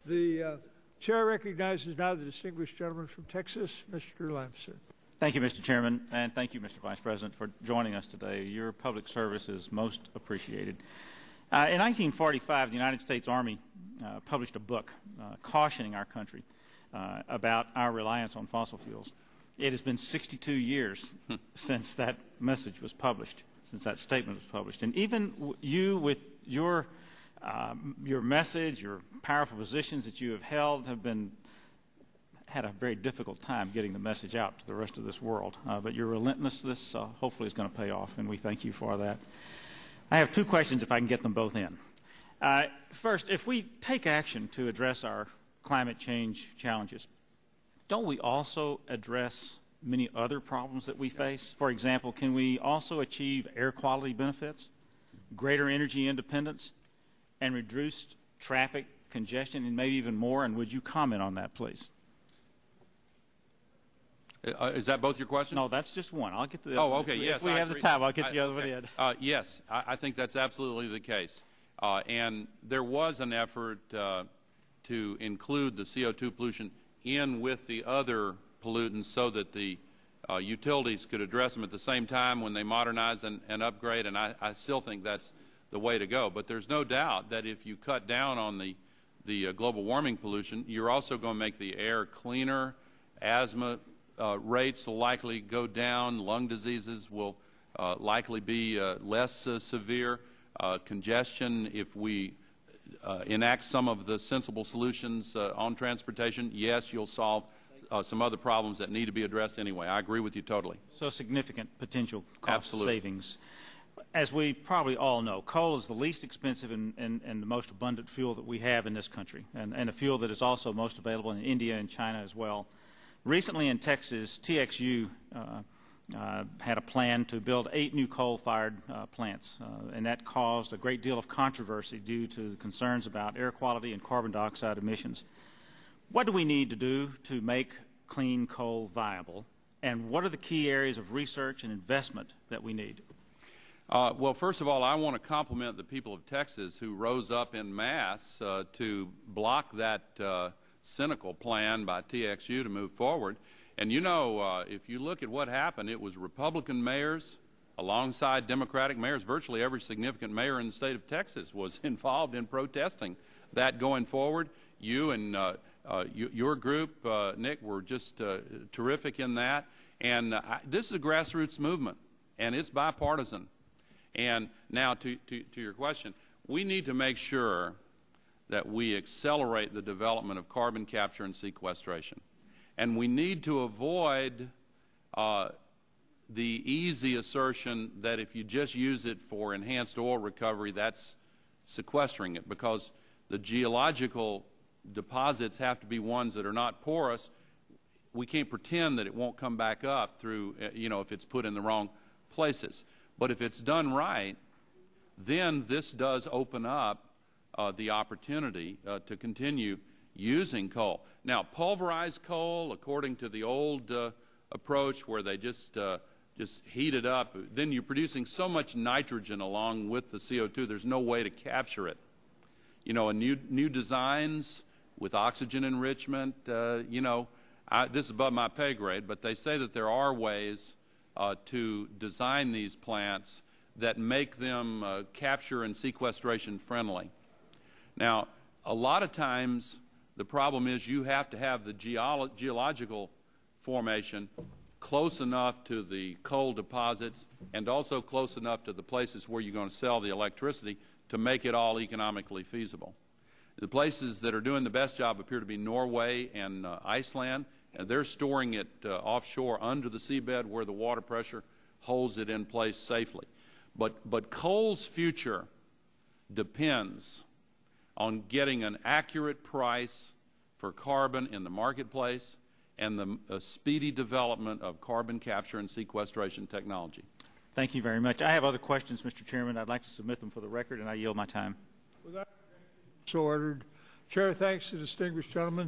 The chair recognizes now the distinguished gentleman from Texas, Mr. Lampson. Thank you, Mr. Chairman, and thank you, Mr. Vice President, for joining us today. Your public service is most appreciated. In 1945, the United States Army published a book cautioning our country about our reliance on fossil fuels. It has been 62 years since that message was published, since that statement was published. And even you, with your message, your powerful positions that you have held, have had a very difficult time getting the message out to the rest of this world. But your relentlessness hopefully is going to pay off, and we thank you for that. I have two questions, if I can get them both in. First, if we take action to address our climate change challenges, don't we also address many other problems that we face? For example, can we also achieve air quality benefits, greater energy independence, and reduced traffic congestion, and maybe even more? And would you comment on that, please? Is that both your questions? No, that's just one. I'll get to the other. Oh, okay, yes. If we have the time, I'll get the other one in. Yes, I think that's absolutely the case. And there was an effort to include the CO2 pollution in with the other pollutants so that the utilities could address them at the same time when they modernize and upgrade, and I still think that's the way to go. But there's no doubt that if you cut down on the global warming pollution, you're also going to make the air cleaner. Asthma rates will likely go down. Lung diseases will likely be less severe. Congestion, if we enact some of the sensible solutions on transportation, yes, you'll solve some other problems that need to be addressed anyway. I agree with you totally. So significant potential cost Absolutely. savings. As we probably all know, coal is the least expensive and the most abundant fuel that we have in this country, and a fuel that is also most available in India and China as well. Recently in Texas, TXU had a plan to build 8 new coal-fired plants, and that caused a great deal of controversy due to the concerns about air quality and carbon dioxide emissions. What do we need to do to make clean coal viable, and what are the key areas of research and investment that we need? Well, first of all, I want to compliment the people of Texas who rose up en masse to block that cynical plan by TXU to move forward. And you know, if you look at what happened, it was Republican mayors alongside Democratic mayors. Virtually every significant mayor in the state of Texas was involved in protesting that going forward. You and your group, Nick, were just terrific in that. And this is a grassroots movement, and it's bipartisan. And now to your question, we need to make sure that we accelerate the development of carbon capture and sequestration. And we need to avoid the easy assertion that if you just use it for enhanced oil recovery, that's sequestering it, because the geological deposits have to be ones that are not porous. We can't pretend that it won't come back up through, if it's put in the wrong places. But if it's done right, then this does open up the opportunity to continue using coal. Now, pulverized coal, according to the old approach where they just heat it up, then you're producing so much nitrogen along with the CO2, there's no way to capture it. And new designs with oxygen enrichment, this is above my pay grade, but they say that there are ways to design these plants that make them capture and sequestration friendly. Now, a lot of times the problem is you have to have the geological formation close enough to the coal deposits and also close enough to the places where you're going to sell the electricity to make it all economically feasible. The places that are doing the best job appear to be Norway and Iceland, and they're storing it offshore under the seabed where the water pressure holds it in place safely. But coal's future depends on getting an accurate price for carbon in the marketplace and the speedy development of carbon capture and sequestration technology. Thank you very much. I have other questions, Mr. Chairman. I'd like to submit them for the record, and I yield my time. So ordered. Chair thanks the distinguished gentleman.